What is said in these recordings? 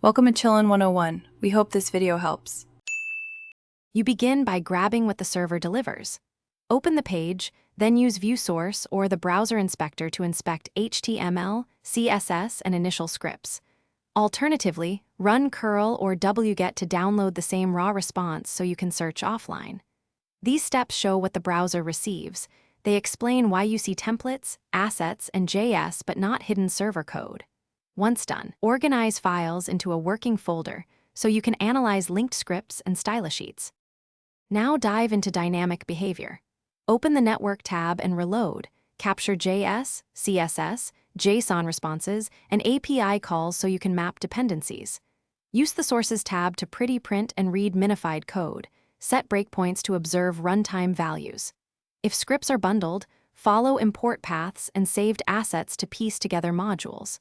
Welcome to Chillin' 101. We hope this video helps. You begin by grabbing what the server delivers. Open the page, then use View Source or the Browser Inspector to inspect HTML, CSS, and initial scripts. Alternatively, run curl or wget to download the same raw response so you can search offline. These steps show what the browser receives. They explain why you see templates, assets, and JS but not hidden server code. Once done, organize files into a working folder so you can analyze linked scripts and style sheets. Now dive into dynamic behavior. Open the Network tab and reload. Capture JS, CSS, JSON responses, and API calls so you can map dependencies. Use the Sources tab to pretty print and read minified code. Set breakpoints to observe runtime values. If scripts are bundled, follow import paths and saved assets to piece together modules.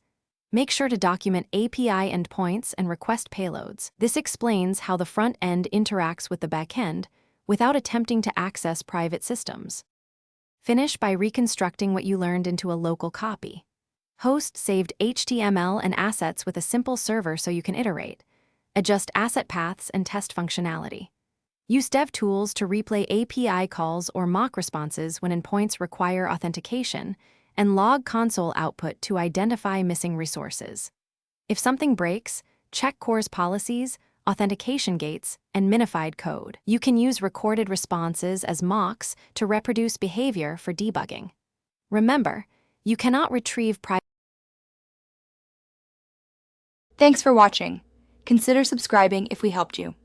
Make sure to document API endpoints and request payloads. This explains how the front end interacts with the backend without attempting to access private systems. Finish by reconstructing what you learned into a local copy. Host saved HTML and assets with a simple server so you can iterate. Adjust asset paths and test functionality. Use dev tools to replay API calls or mock responses when endpoints require authentication, and log console output to identify missing resources. If something breaks, check CORS policies, authentication gates, and minified code. You can use recorded responses as mocks to reproduce behavior for debugging. Remember, you cannot retrieve private. Thanks for watching. Consider subscribing if we helped you.